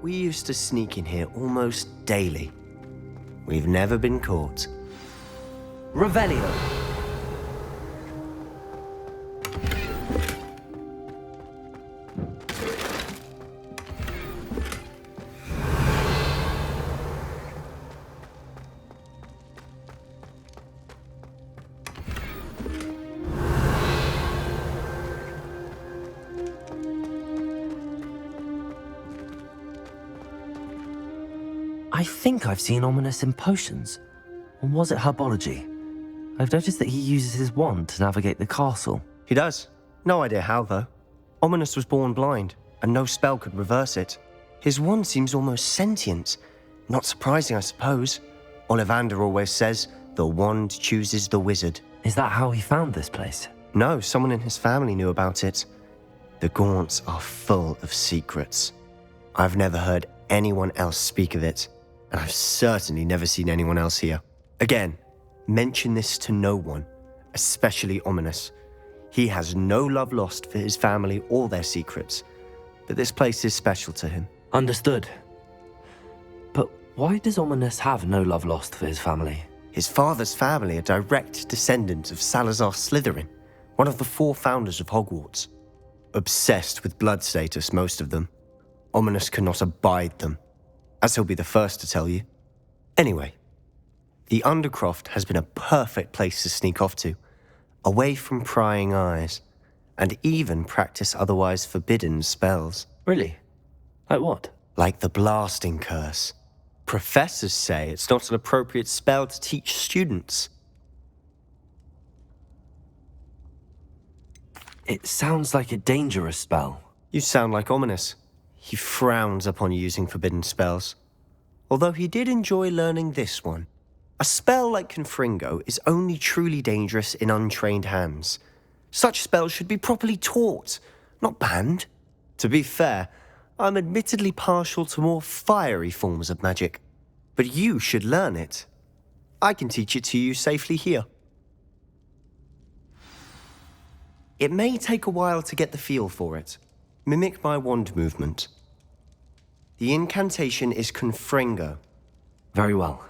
We used to sneak in here almost daily. We've never been caught. Revelio. I think I've seen Ominous in potions. Or was it herbology? I've noticed that he uses his wand to navigate the castle. He does. No idea how, though. Ominous was born blind, and no spell could reverse it. His wand seems almost sentient. Not surprising, I suppose. Ollivander always says, the wand chooses the wizard. Is that how he found this place? No, someone in his family knew about it. The Gaunts are full of secrets. I've never heard anyone else speak of it, and I've certainly never seen anyone else here. Again, mention this to no one, especially Ominous. He has no love lost for his family or their secrets, but this place is special to him. Understood. But why does Ominous have no love lost for his family? His father's family are direct descendants of Salazar Slytherin, one of the 4 founders of Hogwarts. Obsessed with blood status, most of them. Ominous cannot abide them, as he'll be the first to tell you. Anyway, the Undercroft has been a perfect place to sneak off to, away from prying eyes, and even practice otherwise forbidden spells. Really? Like what? Like the blasting curse. Professors say it's not an appropriate spell to teach students. It sounds like a dangerous spell. You sound like Ominous. He frowns upon using forbidden spells. Although he did enjoy learning this one. A spell like Confringo is only truly dangerous in untrained hands. Such spells should be properly taught, not banned. To be fair, I'm admittedly partial to more fiery forms of magic. But you should learn it. I can teach it to you safely here. It may take a while to get the feel for it. Mimic my wand movement. The incantation is Confringo. Very well.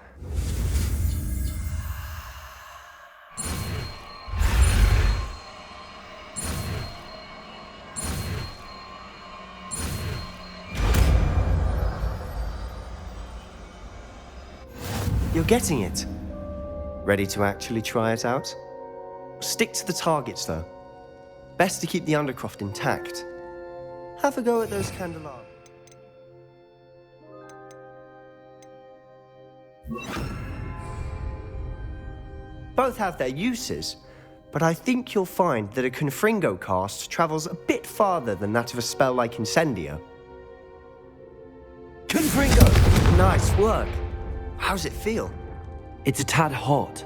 You're getting it. Ready to actually try it out? Stick to the targets, though. Best to keep the Undercroft intact. Have a go at those candelabras. Both have their uses, but I think you'll find that a Confringo cast travels a bit farther than that of a spell like Incendio. Confringo! Nice work. How's it feel? It's a tad hot.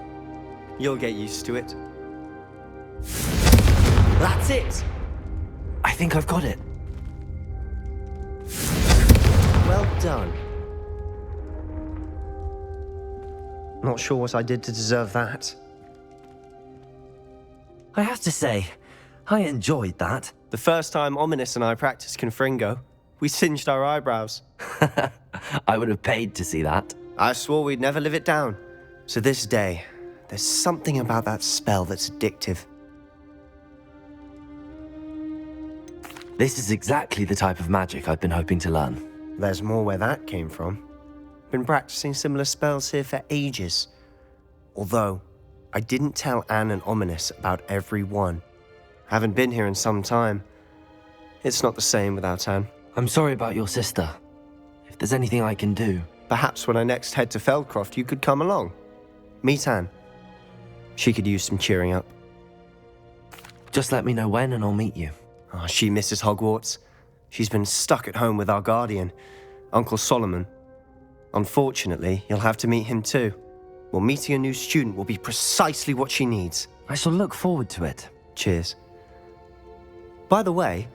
You'll get used to it. That's it! I think I've got it. Well done. Not sure what I did to deserve that. I have to say, I enjoyed that. The first time Ominous and I practiced Confringo, we singed our eyebrows. I would have paid to see that. I swore we'd never live it down. To this day, there's something about that spell that's addictive. This is exactly the type of magic I've been hoping to learn. There's more where that came from. Been practicing similar spells here for ages. Although, I didn't tell Anne and Ominous about every one. Haven't been here in some time. It's not the same without Anne. I'm sorry about your sister. If there's anything I can do... Perhaps when I next head to Feldcroft, you could come along. Meet Anne. She could use some cheering up. Just let me know when and I'll meet you. Oh, she misses Hogwarts. She's been stuck at home with our guardian, Uncle Solomon. Unfortunately, you'll have to meet him too. Well, meeting a new student will be precisely what she needs. I shall look forward to it. Cheers. By the way,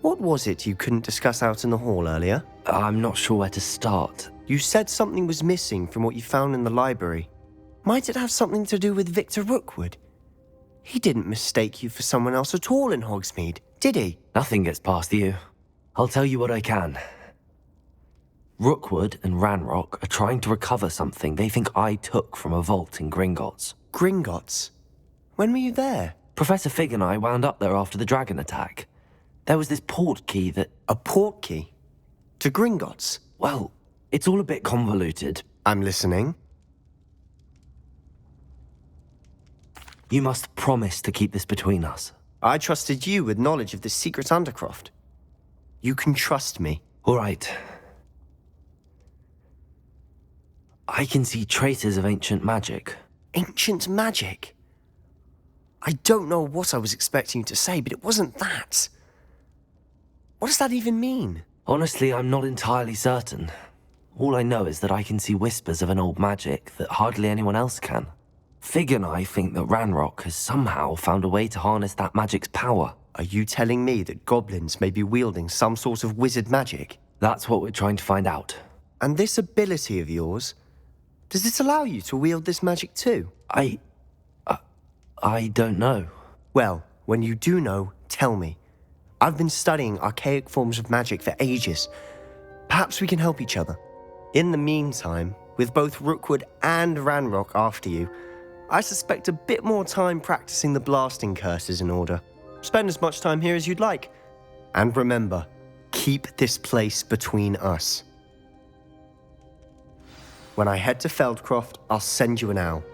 what was it you couldn't discuss out in the hall earlier? I'm not sure where to start. You said something was missing from what you found in the library. Might it have something to do with Victor Rookwood? He didn't mistake you for someone else at all in Hogsmeade, did he? Nothing gets past you. I'll tell you what I can. Rookwood and Ranrock are trying to recover something they think I took from a vault in Gringotts. Gringotts? When were you there? Professor Fig and I wound up there after the dragon attack. There was this port key that... A port key? To Gringotts? Well, it's all a bit convoluted. I'm listening. You must promise to keep this between us. I trusted you with knowledge of the secret Undercroft. You can trust me. All right. I can see traces of ancient magic. Ancient magic? I don't know what I was expecting you to say, but it wasn't that. What does that even mean? Honestly, I'm not entirely certain. All I know is that I can see whispers of an old magic that hardly anyone else can. Fig and I think that Ranrock has somehow found a way to harness that magic's power. Are you telling me that goblins may be wielding some sort of wizard magic? That's what we're trying to find out. And this ability of yours, does it allow you to wield this magic too? I don't know. Well, when you do know, tell me. I've been studying archaic forms of magic for ages. Perhaps we can help each other. In the meantime, with both Rookwood and Ranrock after you, I suspect a bit more time practicing the blasting curse is in order. Spend as much time here as you'd like. And remember, keep this place between us. When I head to Feldcroft, I'll send you an owl.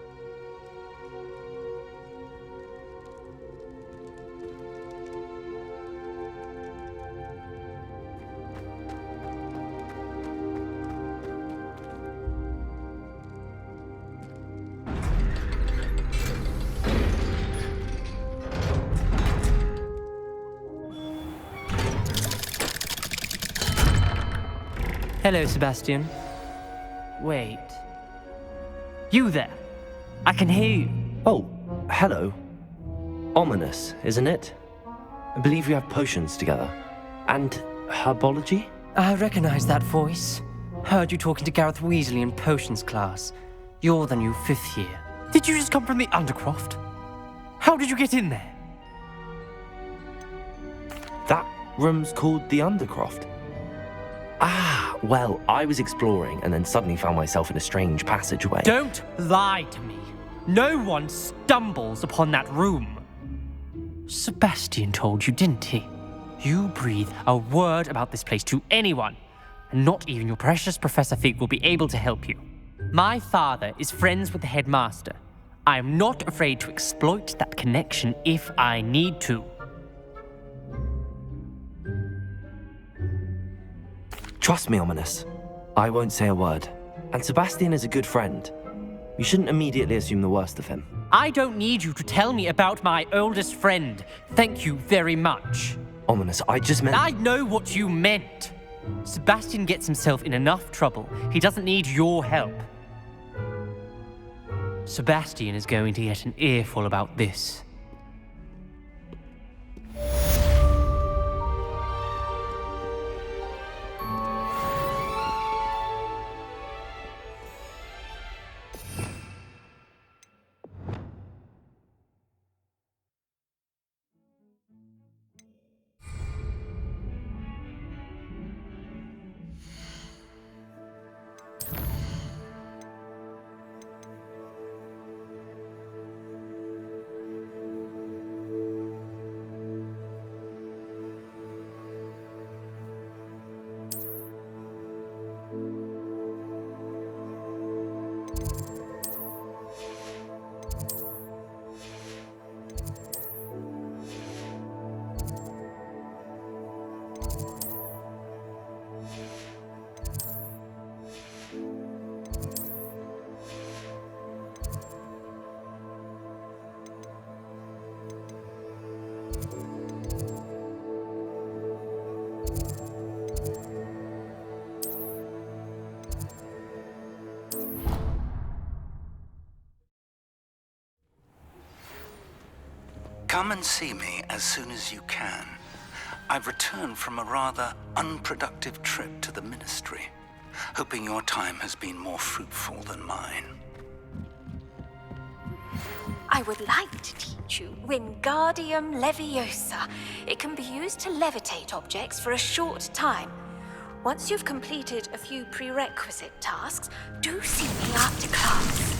Hello, Sebastian. Wait. You there? I can hear you. Oh, hello. Ominous, isn't it? I believe we have potions together. And herbology? I recognize that voice. Heard you talking to Gareth Weasley in potions class. You're the new 5th year. Did you just come from the Undercroft? How did you get in there? That room's called the Undercroft. Ah, well, I was exploring and then suddenly found myself in a strange passageway. Don't lie to me. No one stumbles upon that room. Sebastian told you, didn't he? You breathe a word about this place to anyone, and not even your precious Professor Fig will be able to help you. My father is friends with the headmaster. I am not afraid to exploit that connection if I need to. Trust me, Ominous. I won't say a word. And Sebastian is a good friend. You shouldn't immediately assume the worst of him. I don't need you to tell me about my oldest friend. Thank you very much. Ominous, I just meant... I know what you meant. Sebastian gets himself in enough trouble. He doesn't need your help. Sebastian is going to get an earful about this. Come and see me as soon as you can. I've returned from a rather unproductive trip to the Ministry, hoping your time has been more fruitful than mine. I would like to teach you Wingardium Leviosa. It can be used to levitate objects for a short time. Once you've completed a few prerequisite tasks, do see me after class.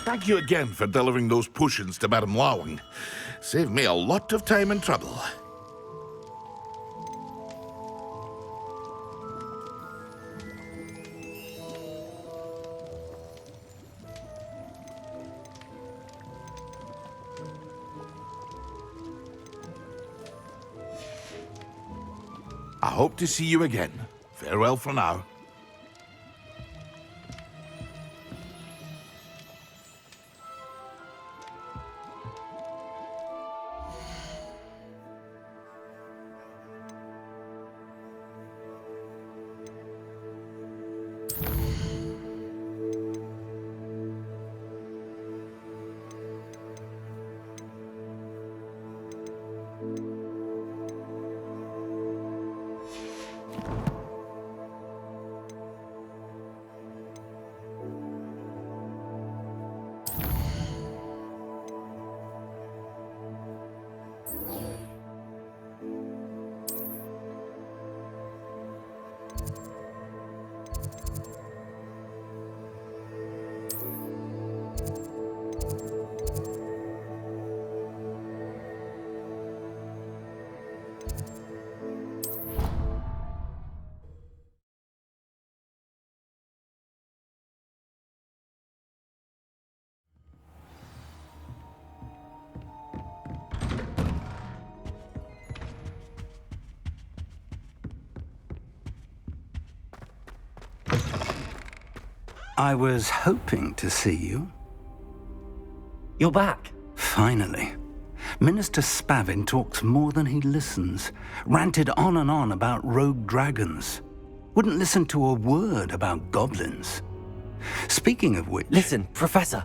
Thank you again for delivering those potions to Madame Lawing. Saved me a lot of time and trouble. I hope to see you again. Farewell for now. I was hoping to see you. You're back. Finally. Minister Spavin talks more than he listens. Ranted on and on about rogue dragons. Wouldn't listen to a word about goblins. Speaking of which... Listen, Professor.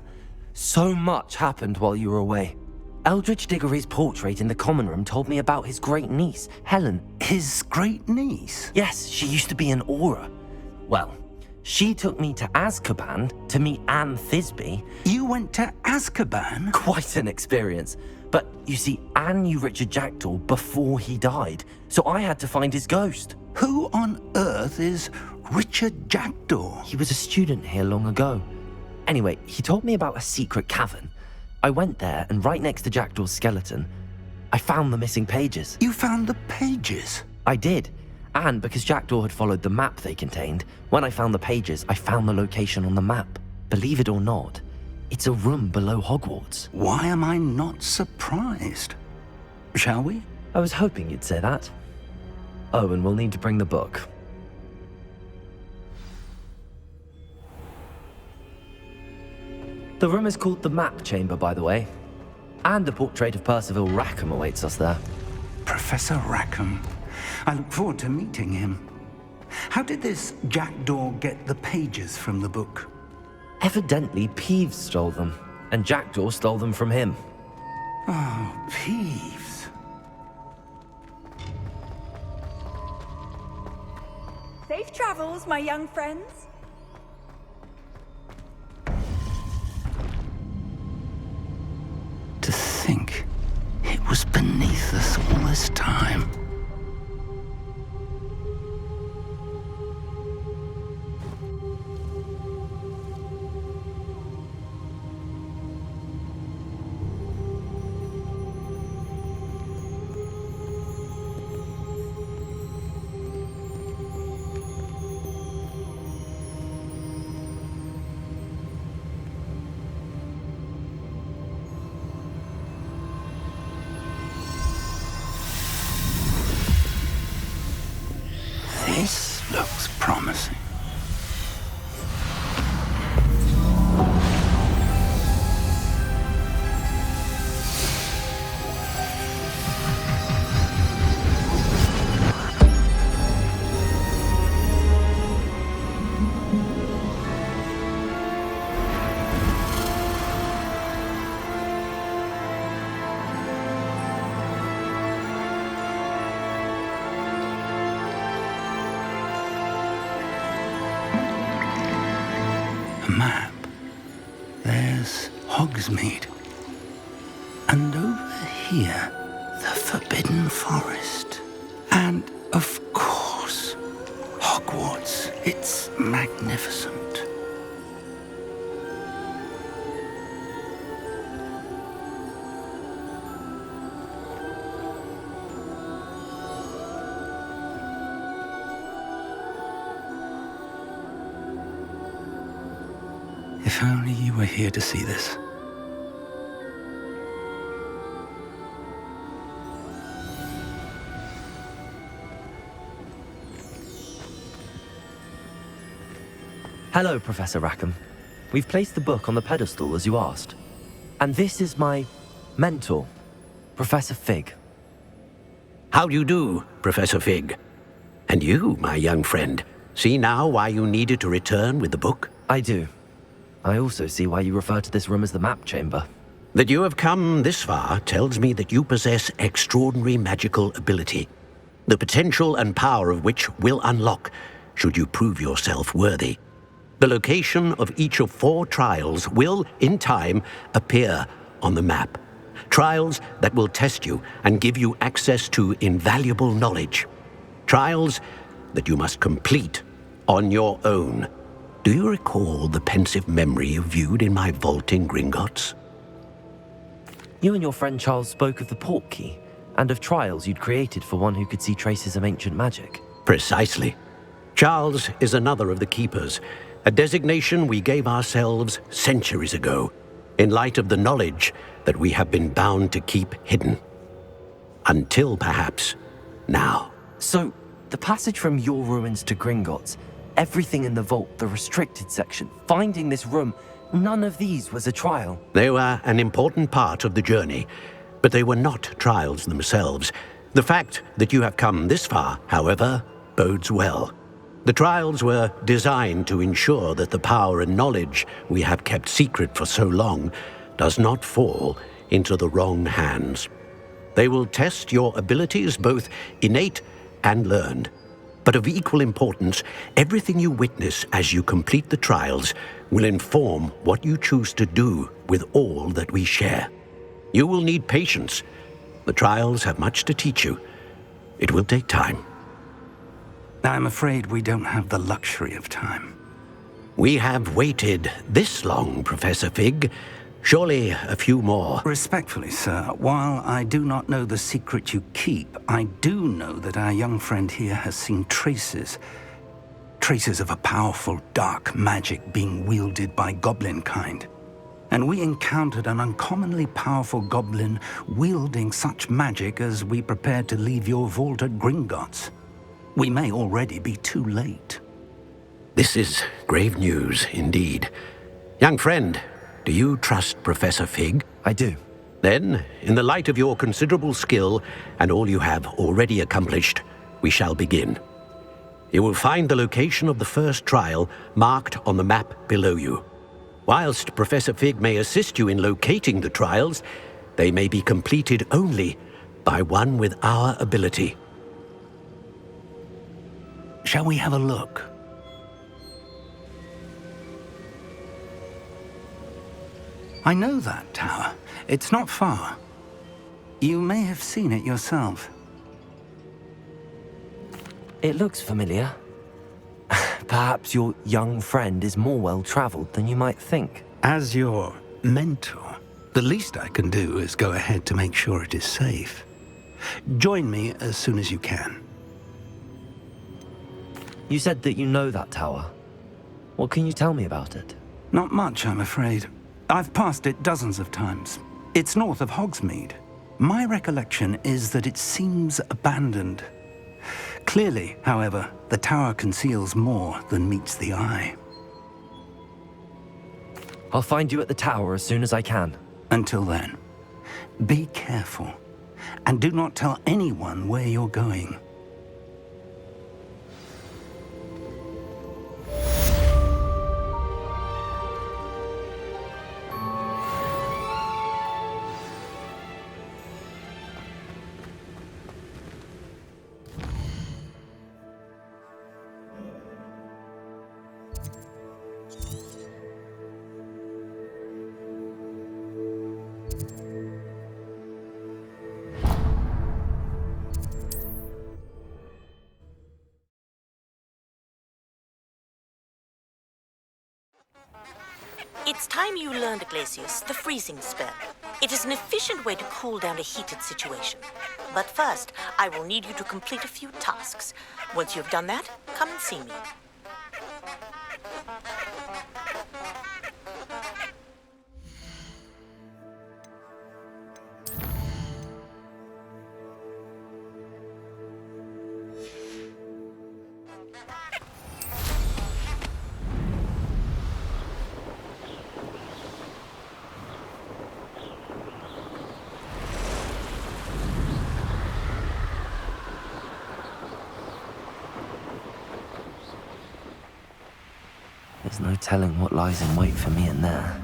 So much happened while you were away. Eldridge Diggory's portrait in the common room told me about his great niece, Helen. His great niece? Yes, she used to be an Auror. Well, she took me to Azkaban to meet Anne Thisbe. You went to Azkaban? Quite an experience. But you see, Anne knew Richard Jackdaw before he died, so I had to find his ghost. Who on earth is Richard Jackdaw? He was a student here long ago. Anyway, he told me about a secret cavern. I went there, and right next to Jackdaw's skeleton, I found the missing pages. You found the pages? I did. And because Jackdaw had followed the map they contained, when I found the pages, I found the location on the map. Believe it or not, it's a room below Hogwarts. Why am I not surprised? Shall we? I was hoping you'd say that. Oh, and we'll need to bring the book. The room is called the Map Chamber, by the way. And a portrait of Percival Rackham awaits us there. Professor Rackham. I look forward to meeting him. How did this Jackdaw get the pages from the book? Evidently, Peeves stole them, and Jackdaw stole them from him. Oh, Peeves. Safe travels, my young friends. To think it was beneath us all this time. This looks promising. map, there's Hogsmeade. And over here, the Forbidden Forest. And, of course, Hogwarts. It's magnificent. If only you were here to see this. Hello, Professor Rackham. We've placed the book on the pedestal as you asked. And this is my mentor, Professor Fig. How do you do, Professor Fig? And you, my young friend, see now why you needed to return with the book? I do. I also see why you refer to this room as the map chamber. That you have come this far tells me that you possess extraordinary magical ability, the potential and power of which will unlock should you prove yourself worthy. The location of each of 4 trials will, in time, appear on the map. Trials that will test you and give you access to invaluable knowledge. Trials that you must complete on your own. Do you recall the pensive memory you viewed in my vault in Gringotts? You and your friend Charles spoke of the portkey and of trials you'd created for one who could see traces of ancient magic. Precisely. Charles is another of the keepers, a designation we gave ourselves centuries ago, in light of the knowledge that we have been bound to keep hidden. Until perhaps now. So, the passage from your ruins to Gringotts, everything in the vault, the restricted section, finding this room, none of these was a trial. They were an important part of the journey, but they were not trials themselves. The fact that you have come this far, however, bodes well. The trials were designed to ensure that the power and knowledge we have kept secret for so long does not fall into the wrong hands. They will test your abilities, both innate and learned. But of equal importance, everything you witness as you complete the trials will inform what you choose to do with all that we share. You will need patience. The trials have much to teach you. It will take time. I'm afraid we don't have the luxury of time. We have waited this long, Professor Fig. Surely a few more. Respectfully, sir, while I do not know the secret you keep, I do know that our young friend here has seen traces of a powerful dark magic being wielded by goblin kind. And we encountered an uncommonly powerful goblin wielding such magic as we prepared to leave your vault at Gringotts. We may already be too late. This is grave news indeed. Young friend, do you trust Professor Fig? I do. Then, in the light of your considerable skill and all you have already accomplished, we shall begin. You will find the location of the first trial marked on the map below you. Whilst Professor Fig may assist you in locating the trials, they may be completed only by one with our ability. Shall we have a look? I know that tower. It's not far. You may have seen it yourself. It looks familiar. Perhaps your young friend is more well-traveled than you might think. As your mentor, the least I can do is go ahead to make sure it is safe. Join me as soon as you can. You said that you know that tower. What can you tell me about it? Not much, I'm afraid. I've passed it dozens of times. It's north of Hogsmeade. My recollection is that it seems abandoned. Clearly, however, the tower conceals more than meets the eye. I'll find you at the tower as soon as I can. Until then, be careful, and do not tell anyone where you're going. It's time you learned, Glacius, the freezing spell. It is an efficient way to cool down a heated situation. But first, I will need you to complete a few tasks. Once you've done that, come and see me. There's no telling what lies in wait for me in there.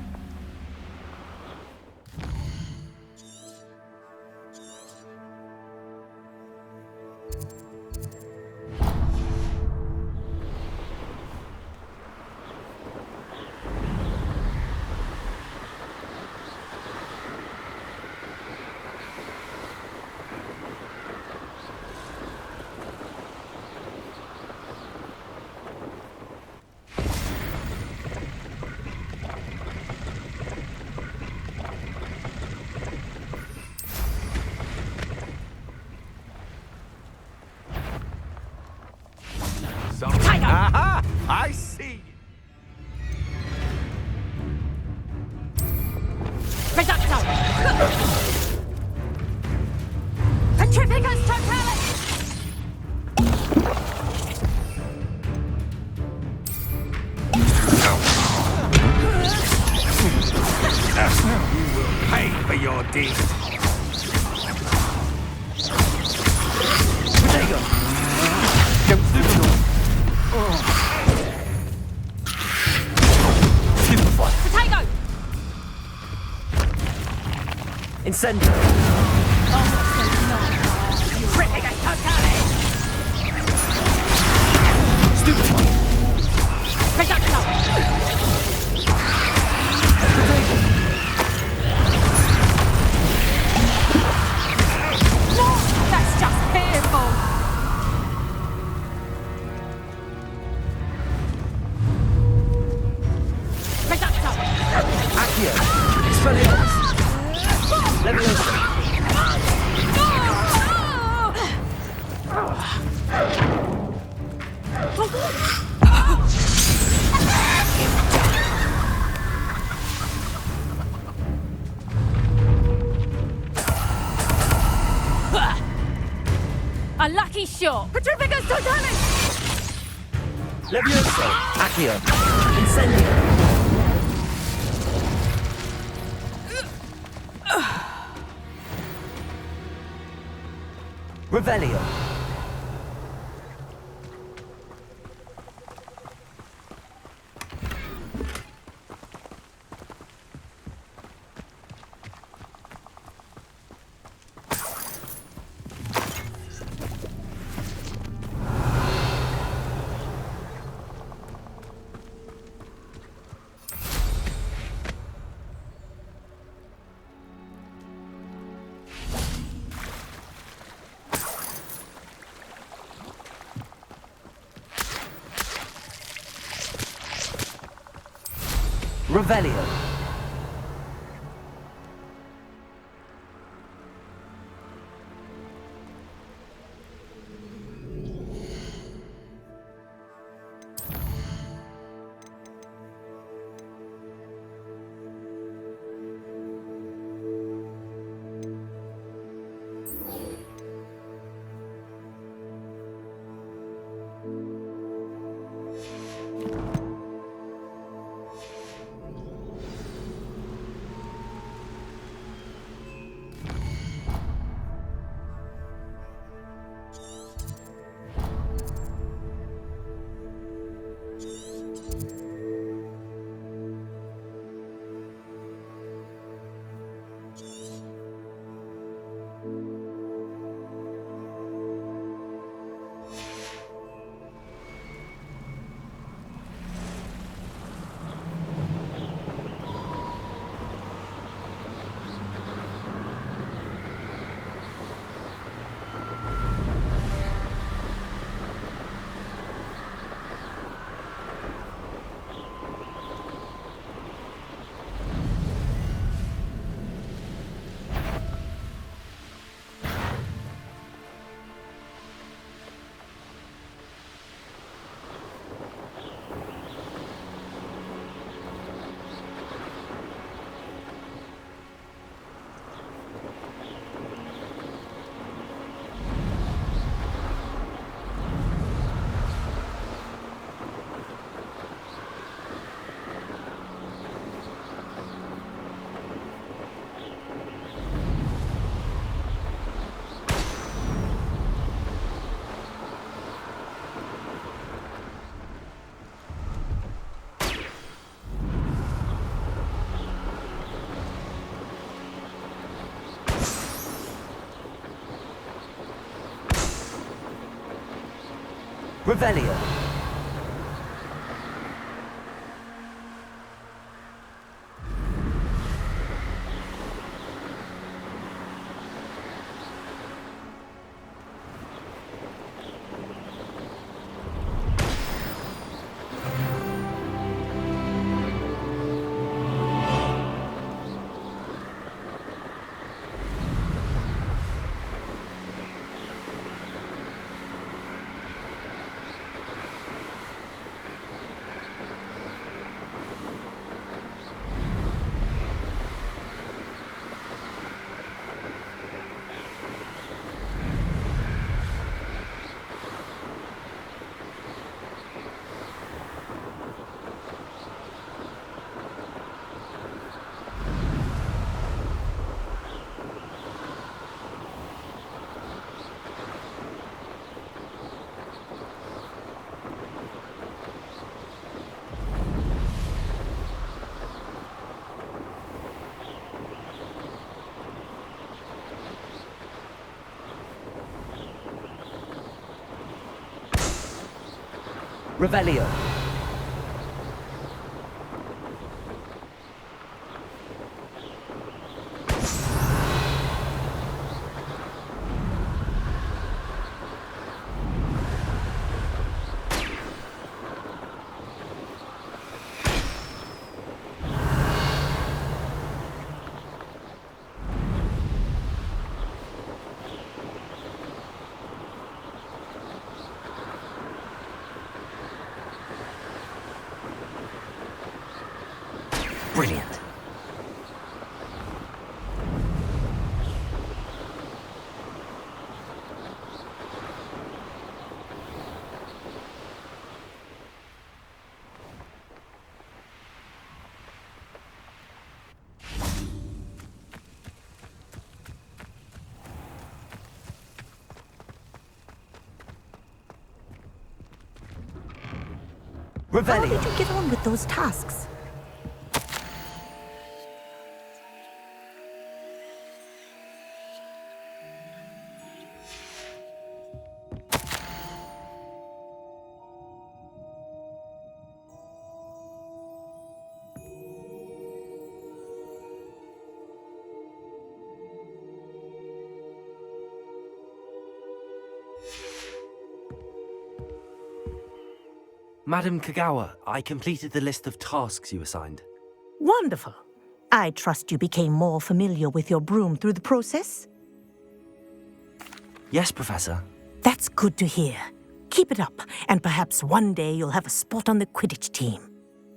Aha! I see. Reducto! Petrificus totalis! You will pay for your deeds. Potato! Incendio! Petrificus totalis! Stupid one! Reducto! No! That's just fearful! Reducto! Accio! Expelliarmus! Leviosa! A lucky shot! Petrificus totalis! Leviosa! Accio! Incendio! Revelio! Revelio! Revelio. Revelio. Brilliant. How Revelio. did you get on with those tasks? Madam Kogawa, I completed the list of tasks you assigned. Wonderful. I trust you became more familiar with your broom through the process? Yes, Professor. That's good to hear. Keep it up, and perhaps one day you'll have a spot on the Quidditch team.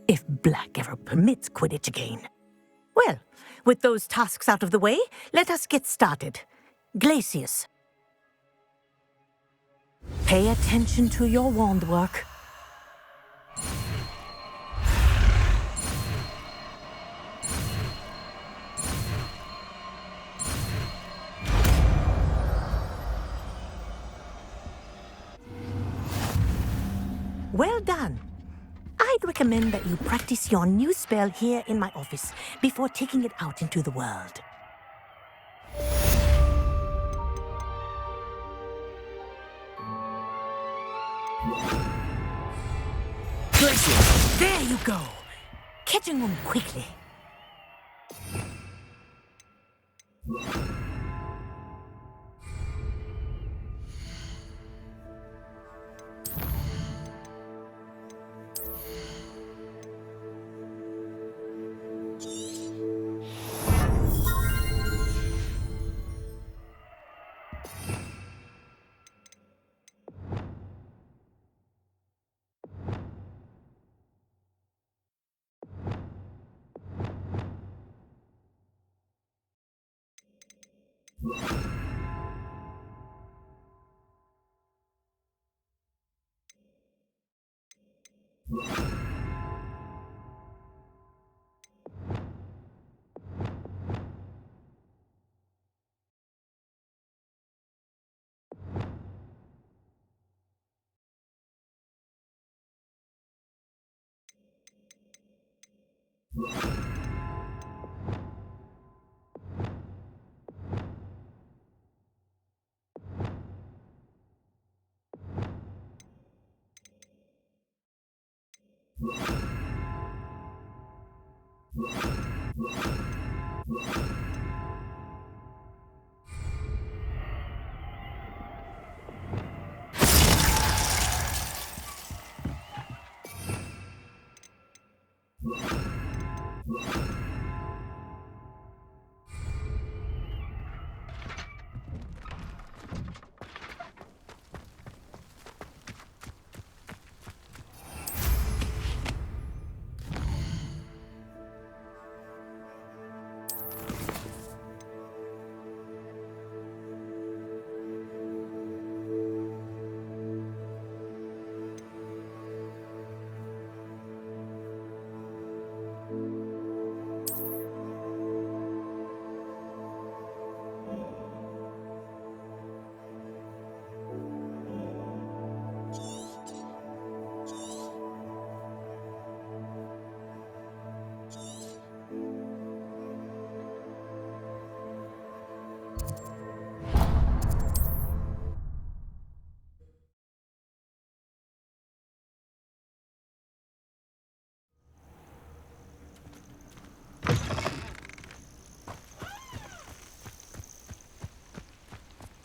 If Black ever permits Quidditch again. Well, with those tasks out of the way, let us get started. Glacius. Pay attention to your wand work. Well done. I'd recommend that you practice your new spell here in my office before taking it out into the world. Glacius, there you go. Catching them quickly.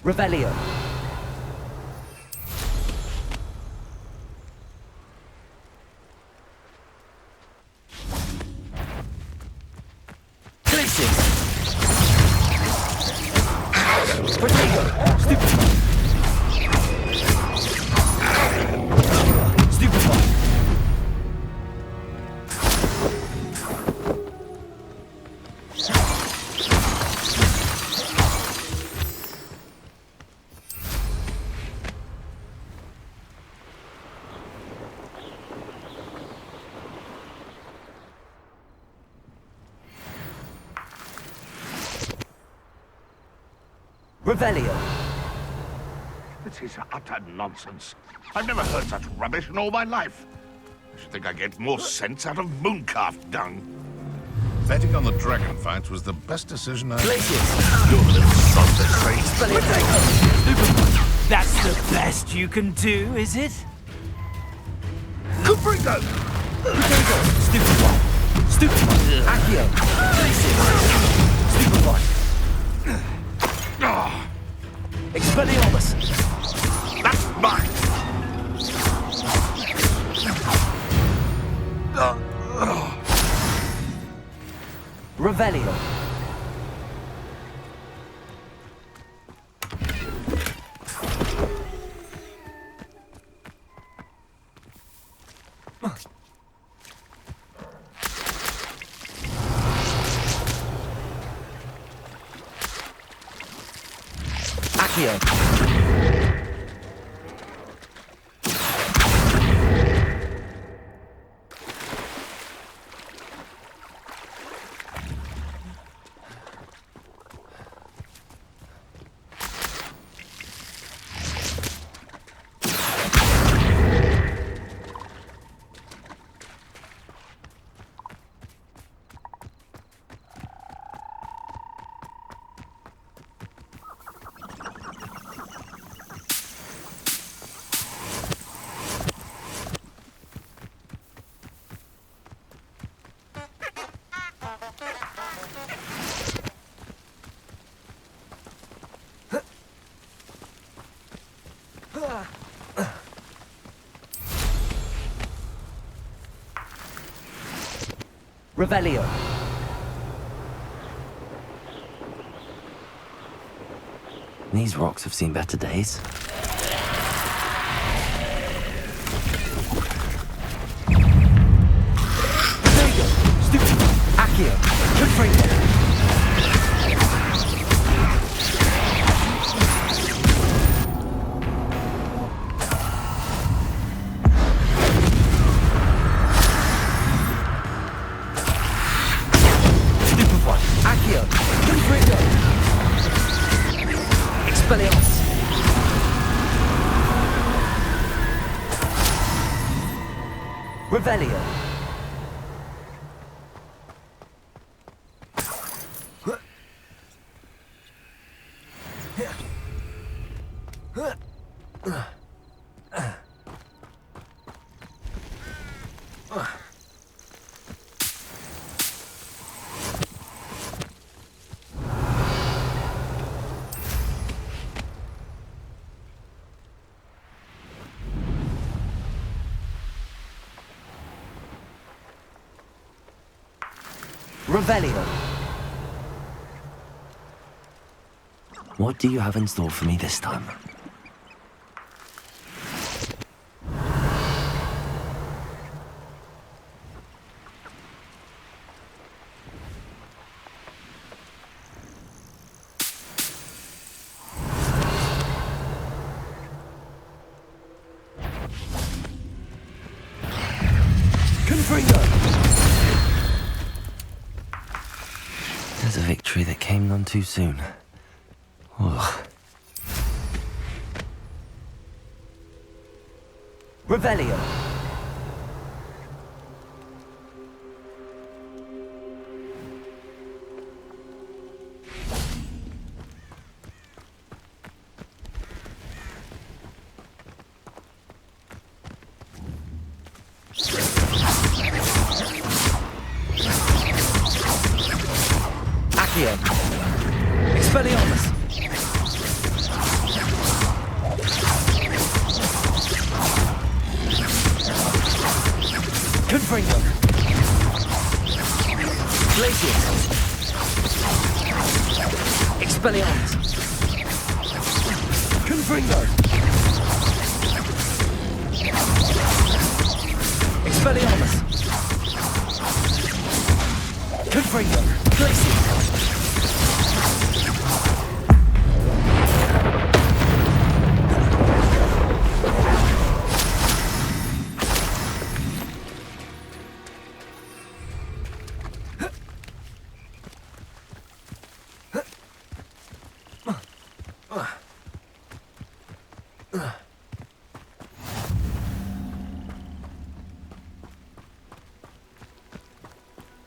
Revelio. Revelio. This is utter nonsense. I've never heard such rubbish in all my life. I should think I get more sense out of mooncalf dung. Betting on the dragon fights was the best decision I made. Your little sausage face. That's the best you can do, is it? Confringo! Stupid one. Stupid one. Accio. Stupid one. Expelliarmus. That's mine! Revelio. Accio. Revelio. These rocks have seen better days. Accio. Confringo. Revelio. Revelio. What do you have in store for me this time? There's a victory that came none too soon. Ugh. Revelio. Accio. Expelliarmus. Confringo. Glacius. Expelliarmus. Confringo. Expelliarmus. Confringo. Glacius.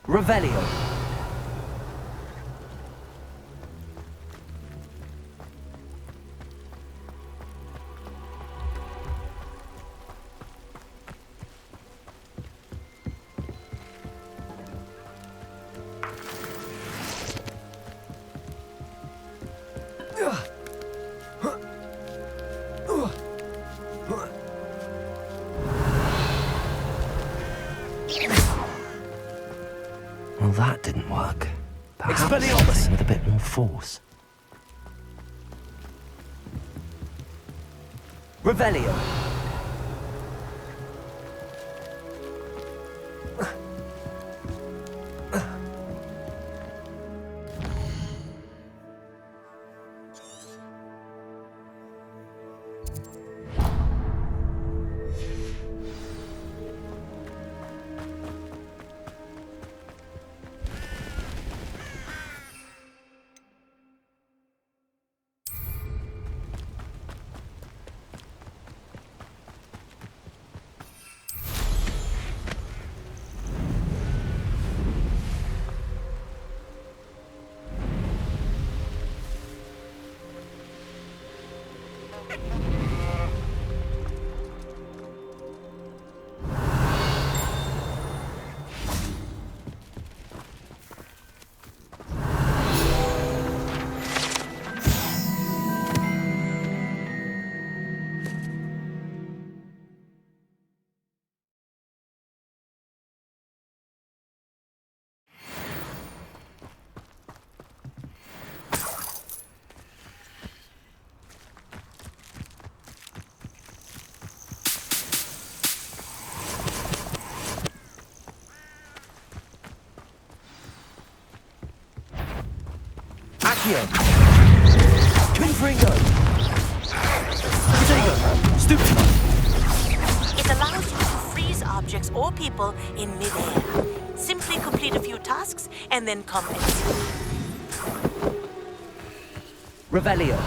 Revelio. Well, that didn't work. Perhaps something with a bit more force. Revelio. Accio. Confringo. Potato. Stupid. It allows you to freeze objects or people in midair. Simply complete a few tasks and then come and see. Revelio.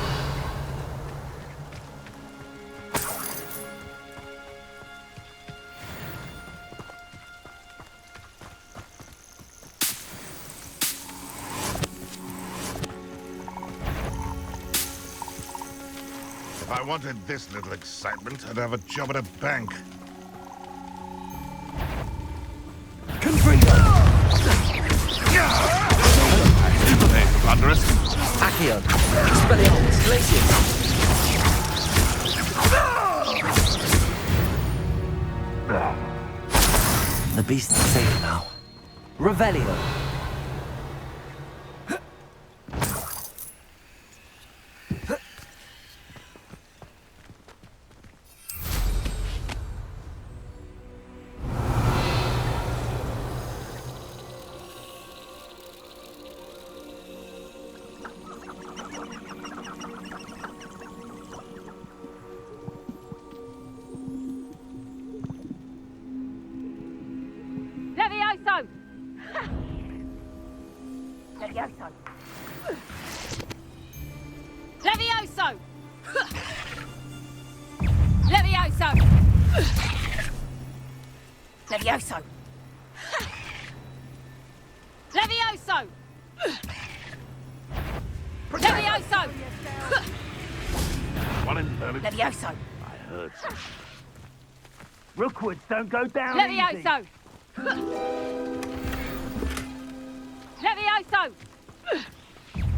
If I wanted this little excitement, I'd have a job at a bank. Confringo. Hey, Thunderous. Accio. Expelliarmus. Glacius. The beast is safe now. Revelio. Levioso! Levioso! Levioso! Levioso! Levioso! Levioso! Levioso! One in early. Levioso! I heard some. Rookwoods don't go down Levioso! Levioso!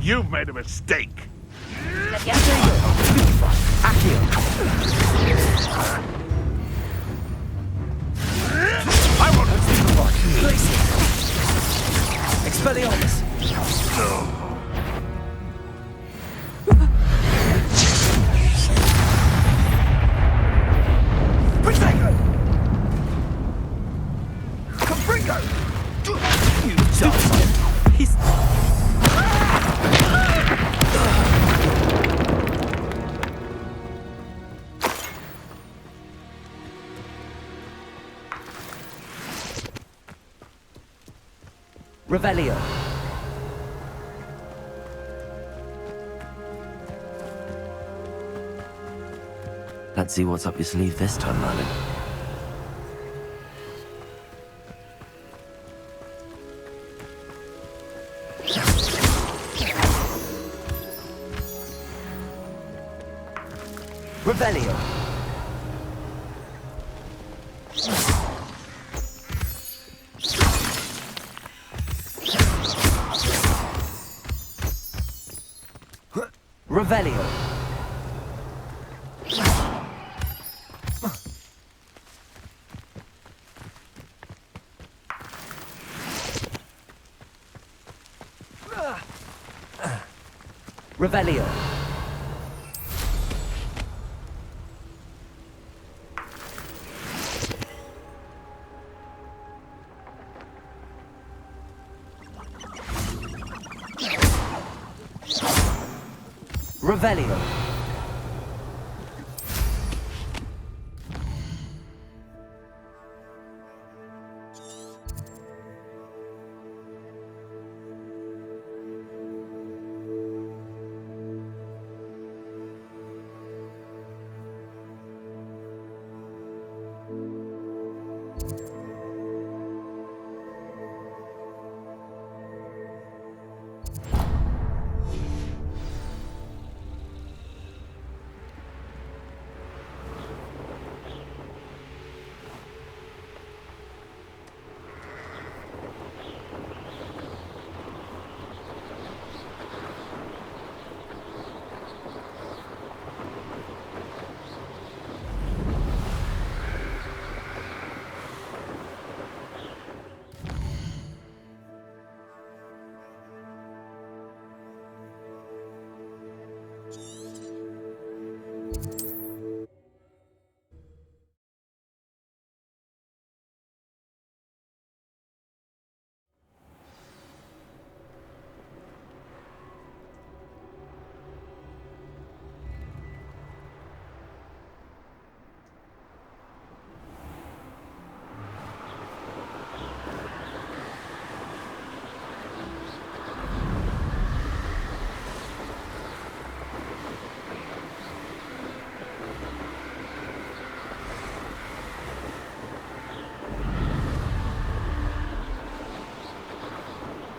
You've made a mistake. Levioso! Accio. I won't Revelio. Let's see what's up your sleeve this time, Merlin. Revelio. Revelio. Revelio. Revelio.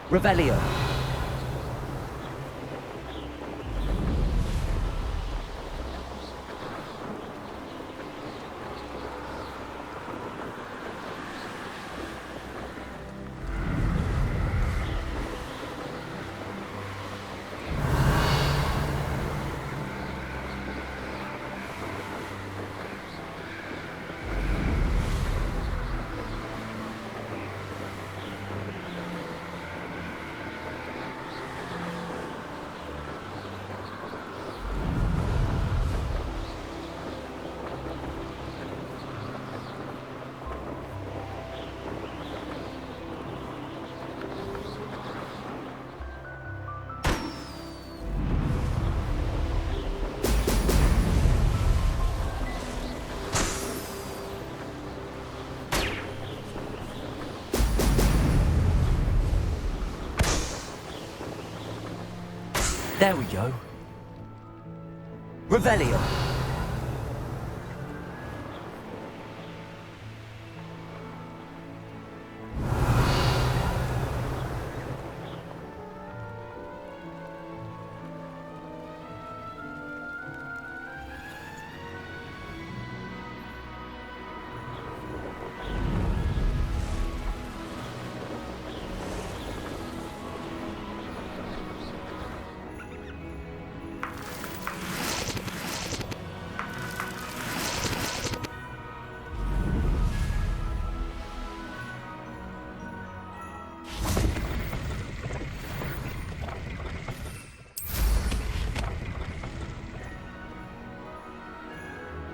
Revelio. There we go. Revelio.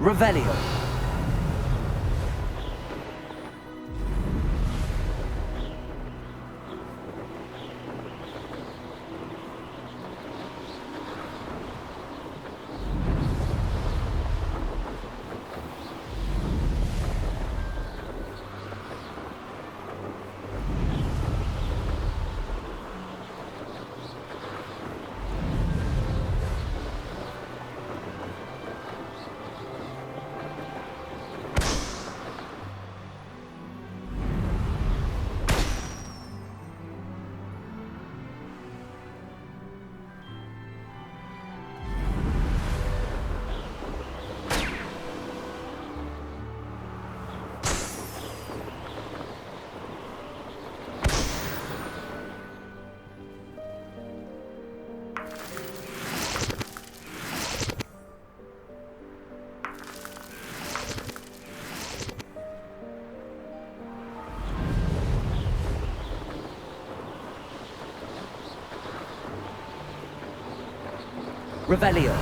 Revelio. Revelio.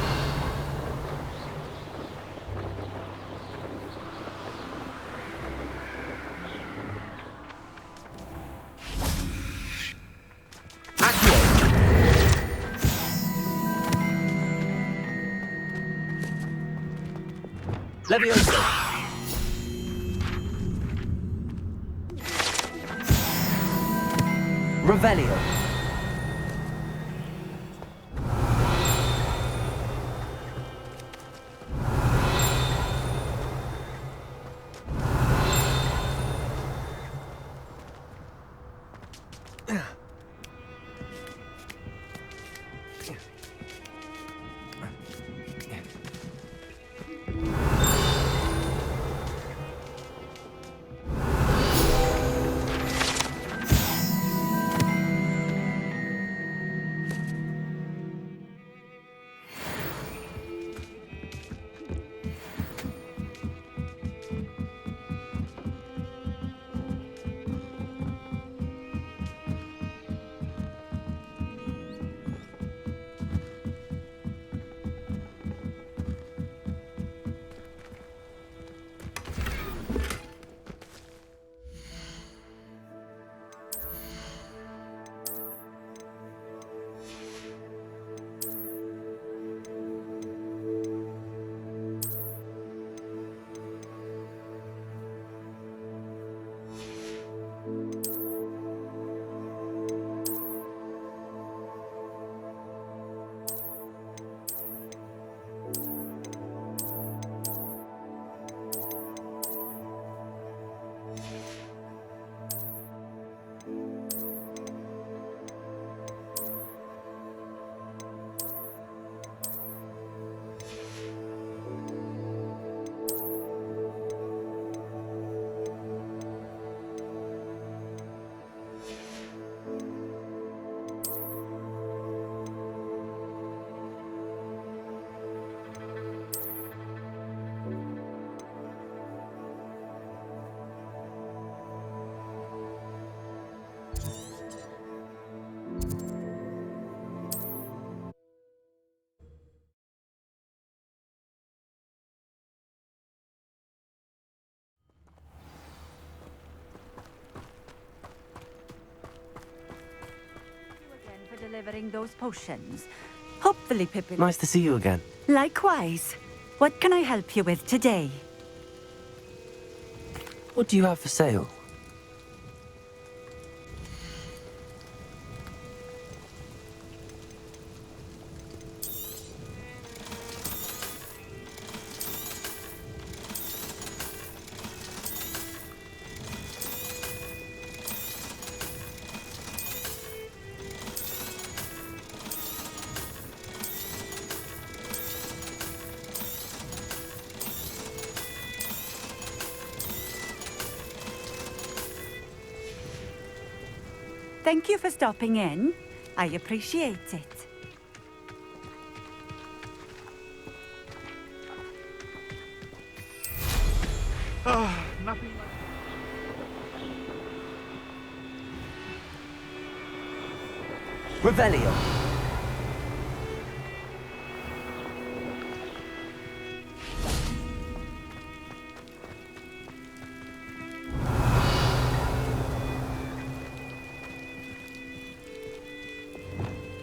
Levioso. Revelio. Delivering those potions. Hopefully, Pippin. Nice to see you again. Likewise. What can I help you with today? What do you have for sale? Thank you for stopping in. I appreciate it. Nothing like... Revelio.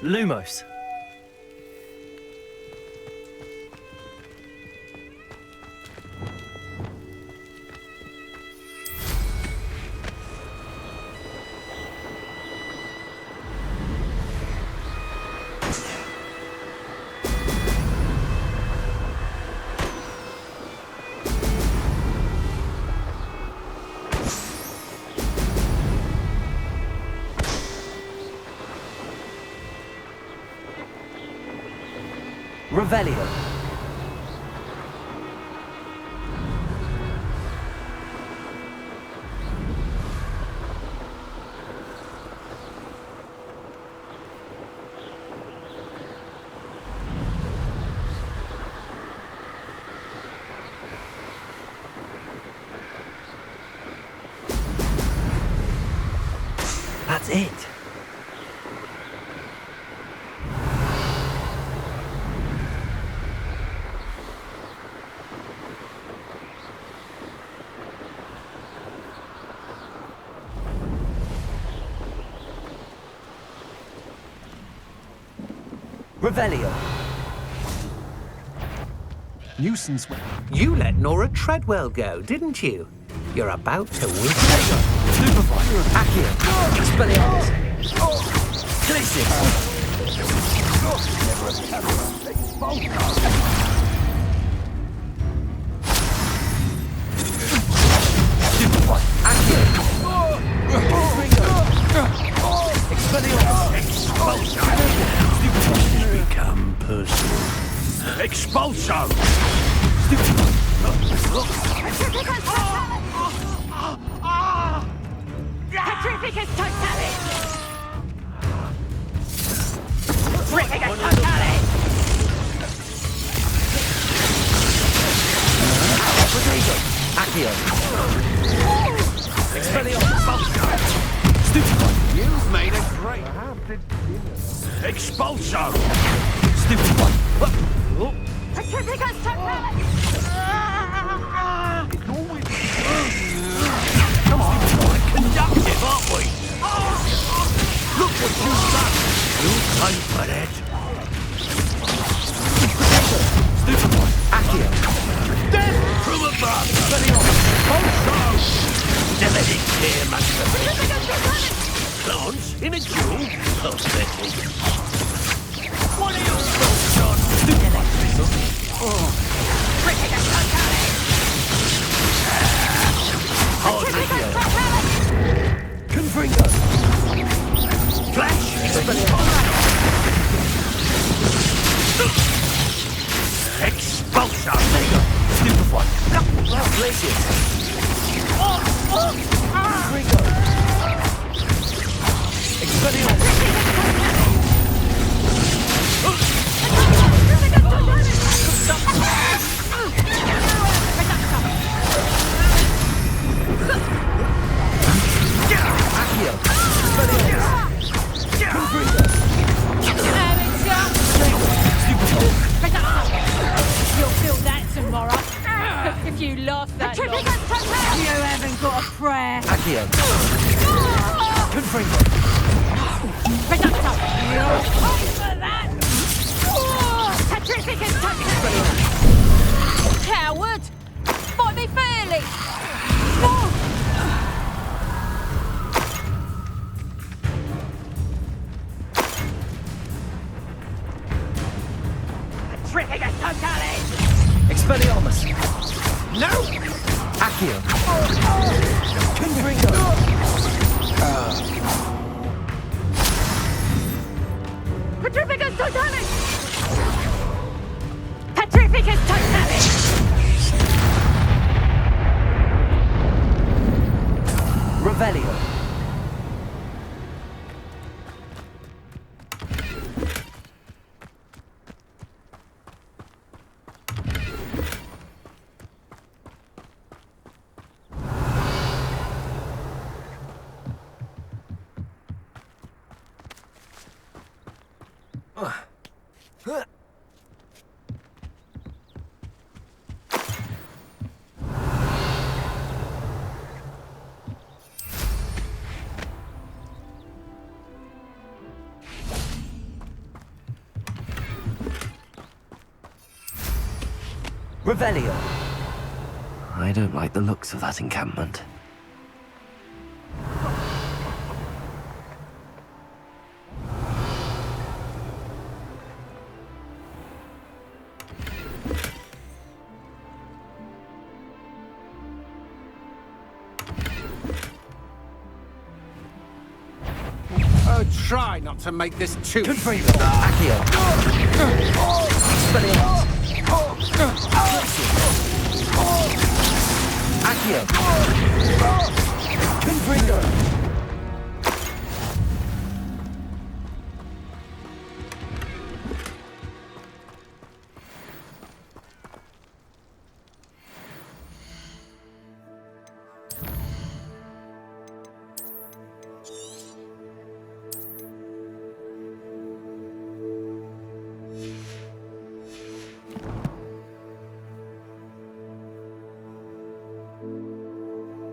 Lumos. Revelio. That's it. Revelio. Nuisance. You let Nora Treadwell go, didn't you? You're about to win. Accio. Expelliarmus. Glacius. Accio. Become personal. Expulso! Petrificus totalis! Petrificus totalis! Accio. You've made a great... Expulso! Petrificus totalis! Come on, we're conductive, aren't we? Look what you've done! You pay for it! Stupid one! Accio. Death from above! Expulso! Never did care much for me. Clowns in a duel? Pathetic. What are your thoughts on stupid one? Petrificus totalis! Petrificus totalis! Confringo. Flash! Expulso! Stupid one. Glacius. Confringo. Expelliarmus. Accio. Expelliarmus. Confringo. You'll feel that tomorrow. If you last that long, you haven't got a prayer. Accio. Confringo. Reducto. You're hot for that. Petrificus totalis. Coward. Fight me fairly. Petrificus totalis. Expelliarmus. No! Accio. Confringo. Petrificus totalis. Petrificus totalis. Revelio. Revelio. I don't like the looks of that encampment. Try not to make this too... Confringo. Accio. Expelliarmus. Accio. Confringo.